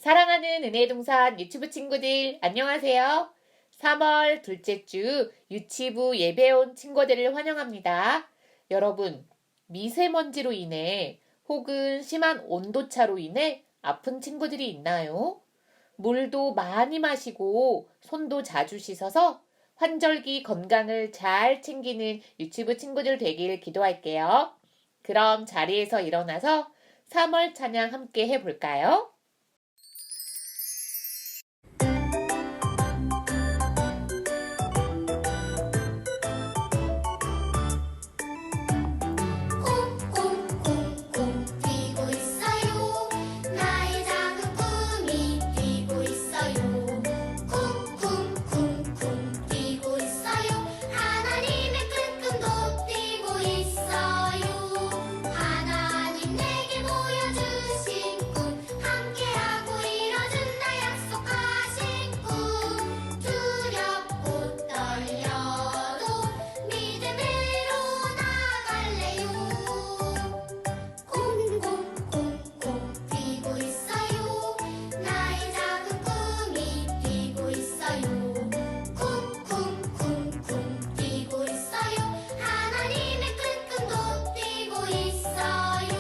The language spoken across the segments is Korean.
사랑하는 은혜동산 유치부 친구들, 안녕하세요. 3월 둘째 주 유치부 예배 온 친구들을 환영합니다. 여러분, 미세먼지로 인해 혹은 심한 온도차로 인해 아픈 친구들이 있나요? 물도 많이 마시고 손도 자주 씻어서 환절기 건강을 잘 챙기는 유치부 친구들 되길 기도할게요. 그럼 자리에서 일어나서 3월 찬양 함께 해볼까요? 콩콩콩콩 뛰고 있어요. 나의 작은 꿈이 뛰고 있어요. 쿵쿵쿵쿵 뛰고 있어요. 하나님의 큰 꿈도 뛰고 있어요. 하나님 내게 보여주신 꿈 함께하고 이뤄준다 약속하신 꿈 두렵고 떨려도 믿음으로 나갈래요. 콩콩콩콩 뛰고 있어요. 나의 작은 꿈이 뛰고 있어요. 쿵쿵쿵쿵 뛰고 있어요. 하나님의 큰 꿈도 뛰고 있어요.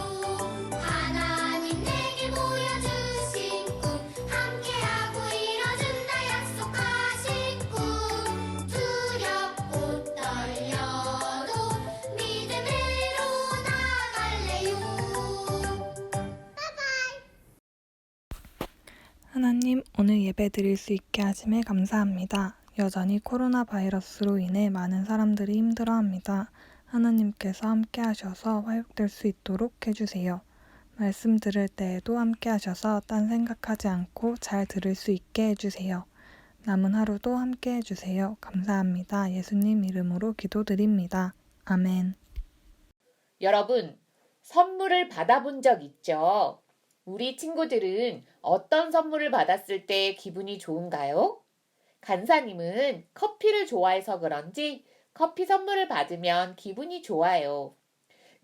하나님 내게 보여주신 꿈 함께하고 이뤄준다 약속하신 꿈 두렵고 떨려도 믿음으로 나갈래요. 하나님, 오늘 예배 드릴 수 있게 하심에 감사합니다. 여전히 코로나 바이러스로 인해 많은 사람들이 힘들어합니다. 하나님께서 함께 하셔서 회복될 수 있도록 해주세요. 말씀 들을 때에도 함께 하셔서 딴 생각하지 않고 잘 들을 수 있게 해주세요. 남은 하루도 함께 해주세요. 감사합니다. 예수님 이름으로 기도드립니다. 아멘. 여러분, 선물을 받아본 적 있죠? 우리 친구들은 어떤 선물을 받았을 때 기분이 좋은가요? 간사님은 커피를 좋아해서 그런지 커피 선물을 받으면 기분이 좋아요.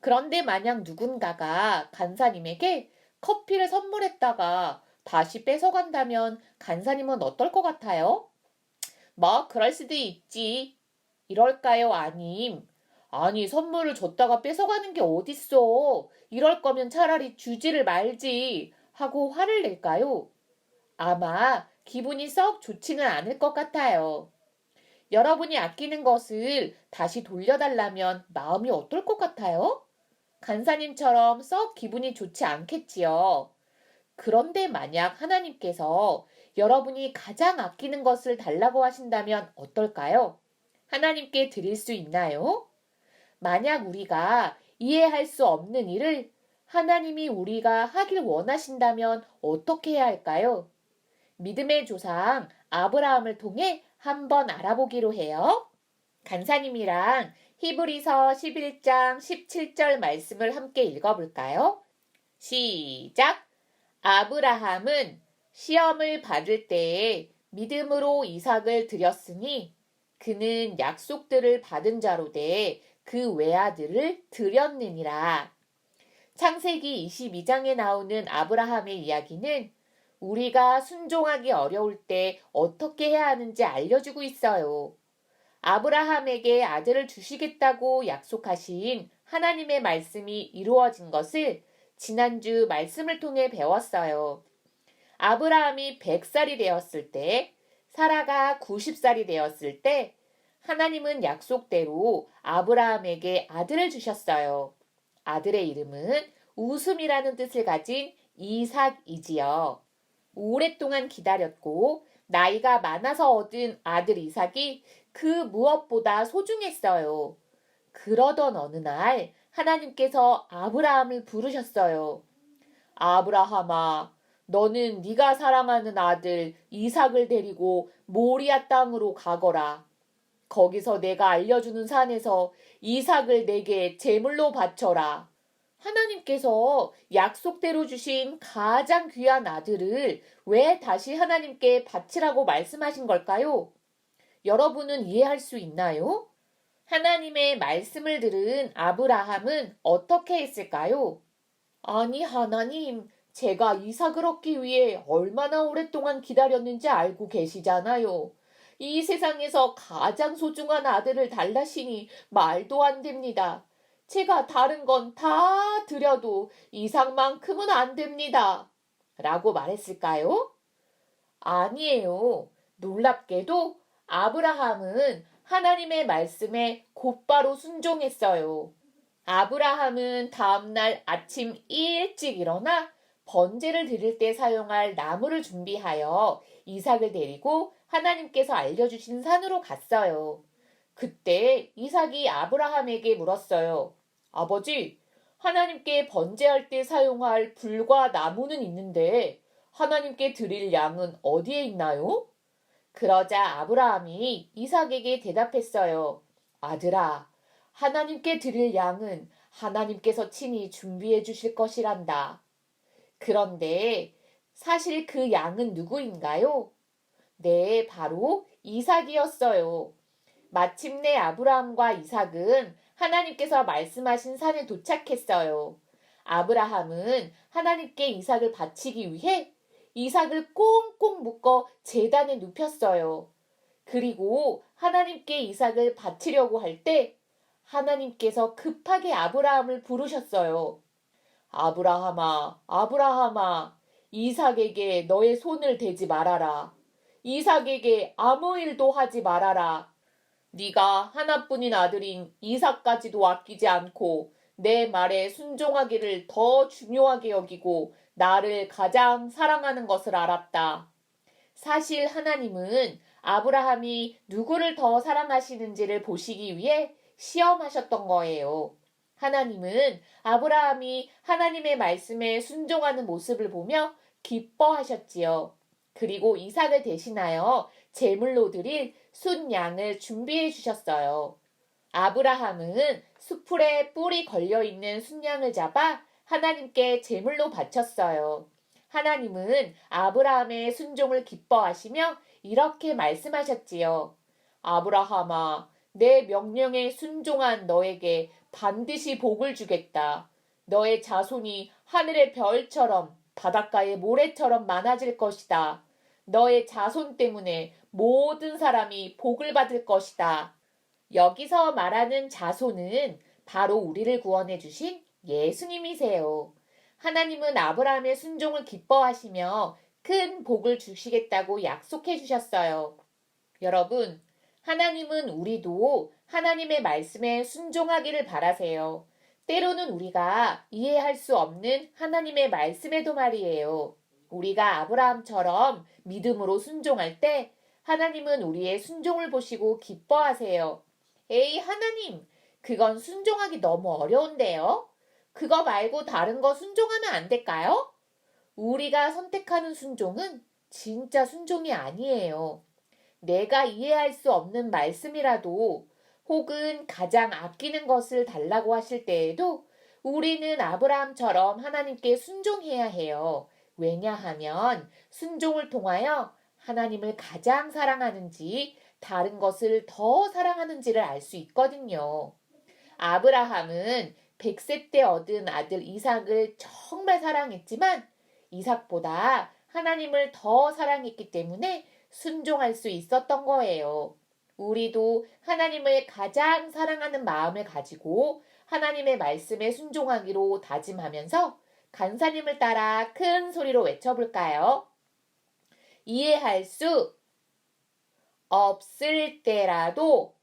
그런데 만약 누군가가 간사님에게 커피를 선물했다가 다시 뺏어간다면 간사님은 어떨 것 같아요? 뭐, 그럴 수도 있지. 이럴까요? 아니, 선물을 줬다가 뺏어가는 게 어딨어. 이럴 거면 차라리 주지를 말지. 하고 화를 낼까요? 아마 기분이 썩 좋지는 않을 것 같아요. 여러분이 아끼는 것을 다시 돌려달라면 마음이 어떨 것 같아요? 간사님처럼 썩 기분이 좋지 않겠지요. 그런데 만약 하나님께서 여러분이 가장 아끼는 것을 달라고 하신다면 어떨까요? 하나님께 드릴 수 있나요? 만약 우리가 이해할 수 없는 일을 하나님이 우리가 하길 원하신다면 어떻게 해야 할까요? 믿음의 조상 아브라함을 통해 한번 알아보기로 해요. 간사님이랑 히브리서 11장 17절 말씀을 함께 읽어볼까요? 시작! 아브라함은 시험을 받을 때에 믿음으로 이삭을 드렸으니 그는 약속들을 받은 자로 돼 그 외아들을 드렸느니라. 창세기 22장에 나오는 아브라함의 이야기는 우리가 순종하기 어려울 때 어떻게 해야 하는지 알려주고 있어요. 아브라함에게 아들을 주시겠다고 약속하신 하나님의 말씀이 이루어진 것을 지난주 말씀을 통해 배웠어요. 아브라함이 100살이 되었을 때, 사라가 90살이 되었을 때, 하나님은 약속대로 아브라함에게 아들을 주셨어요. 아들의 이름은 웃음이라는 뜻을 가진 이삭이지요. 오랫동안 기다렸고 나이가 많아서 얻은 아들 이삭이 그 무엇보다 소중했어요. 그러던 어느 날 하나님께서 아브라함을 부르셨어요. 아브라함아, 너는 네가 사랑하는 아들 이삭을 데리고 모리아 땅으로 가거라. 거기서 내가 알려주는 산에서 이삭을 내게 제물로 바쳐라. 하나님께서 약속대로 주신 가장 귀한 아들을 왜 다시 하나님께 바치라고 말씀하신 걸까요? 여러분은 이해할 수 있나요? 하나님의 말씀을 들은 아브라함은 어떻게 했을까요? 아니, 하나님, 제가 이삭을 얻기 위해 얼마나 오랫동안 기다렸는지 알고 계시잖아요. 이 세상에서 가장 소중한 아들을 달라시니 말도 안 됩니다. 제가 다른 건 다 드려도 이삭만큼은 안 됩니다. 라고 말했을까요? 아니에요. 놀랍게도 아브라함은 하나님의 말씀에 곧바로 순종했어요. 아브라함은 다음날 아침 일찍 일어나 번제를 드릴 때 사용할 나무를 준비하여 이삭을 데리고 하나님께서 알려주신 산으로 갔어요. 그때 이삭이 아브라함에게 물었어요. 아버지, 하나님께 번제할 때 사용할 불과 나무는 있는데 하나님께 드릴 양은 어디에 있나요? 그러자 아브라함이 이삭에게 대답했어요. 아들아, 하나님께 드릴 양은 하나님께서 친히 준비해 주실 것이란다. 그런데 사실 그 양은 누구인가요? 네, 바로 이삭이었어요. 마침내 아브라함과 이삭은 하나님께서 말씀하신 산에 도착했어요. 아브라함은 하나님께 이삭을 바치기 위해 이삭을 꽁꽁 묶어 제단에 눕혔어요. 그리고 하나님께 이삭을 바치려고 할 때 하나님께서 급하게 아브라함을 부르셨어요. 아브라함아, 아브라함아, 이삭에게 너의 손을 대지 말아라. 이삭에게 아무 일도 하지 말아라. 네가 하나뿐인 아들인 이삭까지도 아끼지 않고 내 말에 순종하기를 더 중요하게 여기고 나를 가장 사랑하는 것을 알았다. 사실 하나님은 아브라함이 누구를 더 사랑하시는지를 보시기 위해 시험하셨던 거예요. 하나님은 아브라함이 하나님의 말씀에 순종하는 모습을 보며 기뻐하셨지요. 그리고 이삭을 대신하여 제물로 드릴 순양을 준비해 주셨어요. 아브라함은 수풀에 뿔이 걸려있는 순양을 잡아 하나님께 제물로 바쳤어요. 하나님은 아브라함의 순종을 기뻐하시며 이렇게 말씀하셨지요. 아브라함아, 내 명령에 순종한 너에게 반드시 복을 주겠다. 너의 자손이 하늘의 별처럼 바닷가의 모래처럼 많아질 것이다. 너의 자손 때문에 모든 사람이 복을 받을 것이다. 여기서 말하는 자손은 바로 우리를 구원해 주신 예수님이세요. 하나님은 아브라함의 순종을 기뻐하시며 큰 복을 주시겠다고 약속해 주셨어요. 여러분, 하나님은 우리도 하나님의 말씀에 순종하기를 바라세요. 때로는 우리가 이해할 수 없는 하나님의 말씀에도 말이에요. 우리가 아브라함처럼 믿음으로 순종할 때 하나님은 우리의 순종을 보시고 기뻐하세요. 에이, 하나님, 그건 순종하기 너무 어려운데요? 그거 말고 다른 거 순종하면 안 될까요? 우리가 선택하는 순종은 진짜 순종이 아니에요. 내가 이해할 수 없는 말씀이라도 혹은 가장 아끼는 것을 달라고 하실 때에도 우리는 아브라함처럼 하나님께 순종해야 해요. 왜냐하면 순종을 통하여 하나님을 가장 사랑하는지 다른 것을 더 사랑하는지를 알 수 있거든요. 아브라함은 100세 때 얻은 아들 이삭을 정말 사랑했지만 이삭보다 하나님을 더 사랑했기 때문에 순종할 수 있었던 거예요. 우리도 하나님을 가장 사랑하는 마음을 가지고 하나님의 말씀에 순종하기로 다짐하면서 간사님을 따라 큰 소리로 외쳐볼까요? 이해할 수 없을 때라도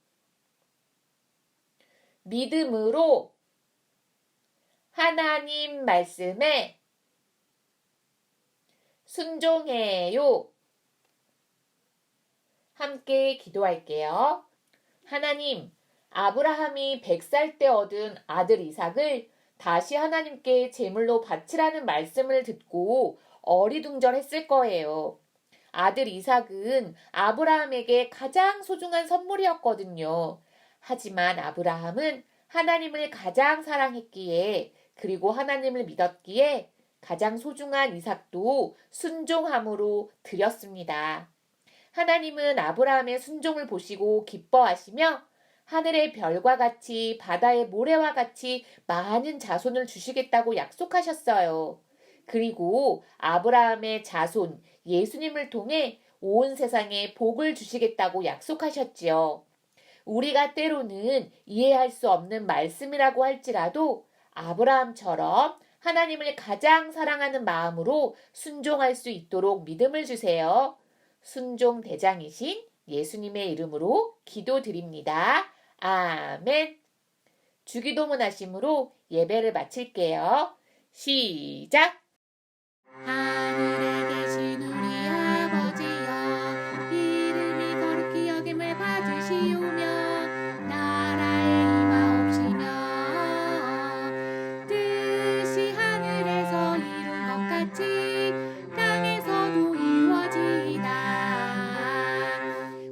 믿음으로 하나님 말씀에 순종해요. 함께 기도할게요. 하나님, 아브라함이 100살 때 얻은 아들 이삭을 다시 하나님께 제물로 바치라는 말씀을 듣고 어리둥절했을 거예요. 아들 이삭은 아브라함에게 가장 소중한 선물이었거든요. 하지만 아브라함은 하나님을 가장 사랑했기에 그리고 하나님을 믿었기에 가장 소중한 이삭도 순종함으로 드렸습니다. 하나님은 아브라함의 순종을 보시고 기뻐하시며 하늘의 별과 같이 바다의 모래와 같이 많은 자손을 주시겠다고 약속하셨어요. 그리고 아브라함의 자손 예수님을 통해 온 세상에 복을 주시겠다고 약속하셨지요. 우리가 때로는 이해할 수 없는 말씀이라고 할지라도 아브라함처럼 하나님을 가장 사랑하는 마음으로 순종할 수 있도록 믿음을 주세요. 순종 대장이신 예수님의 이름으로 기도드립니다. 아멘. 주기도문 하심으로 예배를 마칠게요. 시작! 하늘에 계신 우리 아버지여, 이름이 거룩히 여김을 받으시오며 나라의 임하옵시며 뜻이 하늘에서 이룬 것 같이 땅에서도 이루어지이다.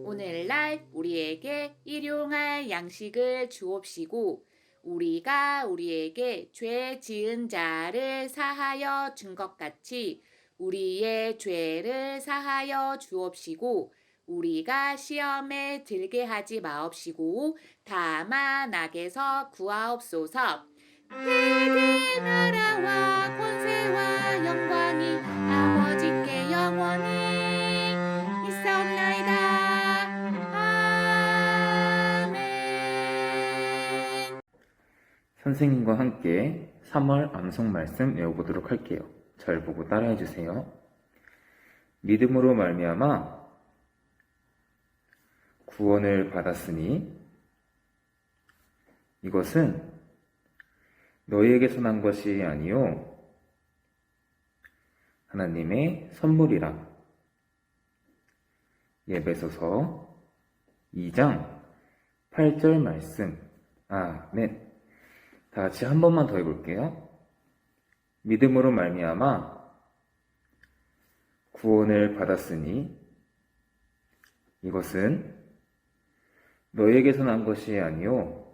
오늘날 우리에게 일용할 양식을 주옵시고 우리가 우리에게 죄 지은 자를 사하여 준 것 같이 우리의 죄를 사하여 주옵시고 우리가 시험에 들게 하지 마옵시고 다만 악에서 구하옵소서. 대개 나라와 권세와 영광이 아버지께 영원히 있사옵나이다. 선생님과 함께 3월 암송 말씀 외워보도록 할게요. 절 보고 따라해 주세요. 믿음으로 말미암아 구원을 받았으니 이것은 너희에게서 난 것이 아니요 하나님의 선물이라. 에베소서 2장 8절 말씀. 아멘. 다 같이 한 번만 더 해볼게요. 믿음으로 말미암아 구원을 받았으니 이것은 너희에게서 난 것이 아니요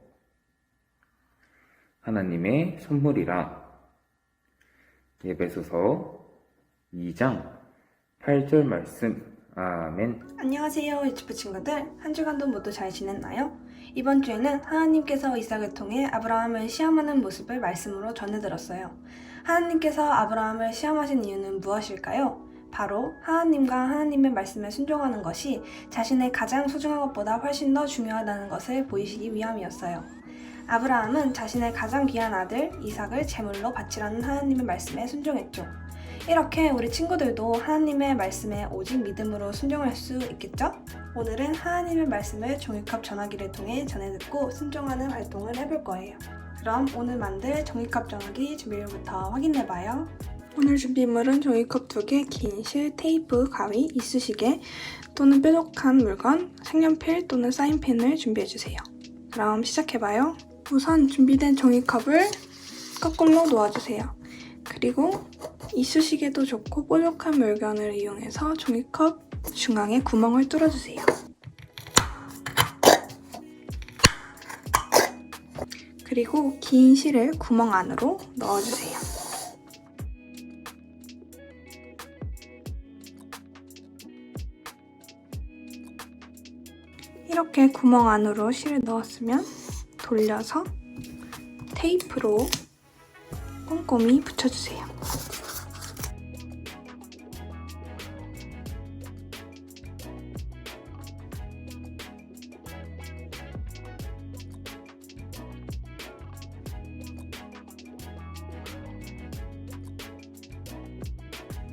하나님의 선물이라. 에베소서 2장 8절 말씀. 아멘. 안녕하세요, 유튜브 친구들. 한 주간도 모두 잘 지냈나요? 이번 주에는 하나님께서 이삭을 통해 아브라함을 시험하는 모습을 말씀으로 전해들었어요. 하나님께서 아브라함을 시험하신 이유는 무엇일까요? 바로 하나님과 하나님의 말씀에 순종하는 것이 자신의 가장 소중한 것보다 훨씬 더 중요하다는 것을 보이시기 위함이었어요. 아브라함은 자신의 가장 귀한 아들 이삭을 제물로 바치라는 하나님의 말씀에 순종했죠. 이렇게 우리 친구들도 하나님의 말씀에 오직 믿음으로 순종할 수 있겠죠? 오늘은 하나님의 말씀을 종이컵 전화기를 통해 전해 듣고 순종하는 활동을 해볼 거예요. 그럼 오늘 만들 종이컵 전화기 준비물부터 확인해봐요. 오늘 준비물은 종이컵 2개, 긴 실, 테이프, 가위, 이쑤시개 또는 뾰족한 물건, 색연필 또는 사인펜을 준비해주세요. 그럼 시작해봐요. 우선 준비된 종이컵을 거꾸로 놓아주세요. 그리고 이쑤시개도 좋고 뾰족한 물건을 이용해서 종이컵 중앙에 구멍을 뚫어주세요. 그리고 긴 실을 구멍 안으로 넣어주세요. 이렇게 구멍 안으로 실을 넣었으면 돌려서 테이프로 꼼꼼히 붙여주세요.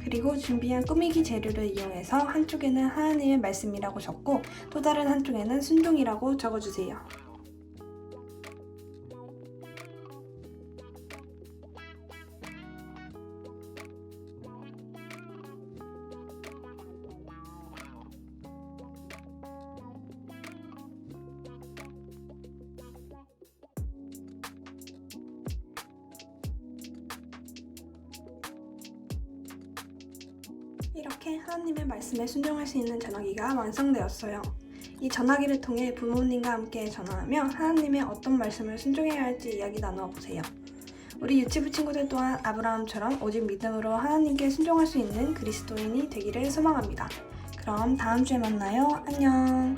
그리고 준비한 꾸미기 재료를 이용해서 한쪽에는 하나님의 말씀이라고 적고 또 다른 한쪽에는 순종이라고 적어주세요. 이렇게 하나님의 말씀에 순종할 수 있는 전화기가 완성되었어요. 이 전화기를 통해 부모님과 함께 전화하며 하나님의 어떤 말씀을 순종해야 할지 이야기 나누어 보세요. 우리 유치부 친구들 또한 아브라함처럼 오직 믿음으로 하나님께 순종할 수 있는 그리스도인이 되기를 소망합니다. 그럼 다음 주에 만나요. 안녕.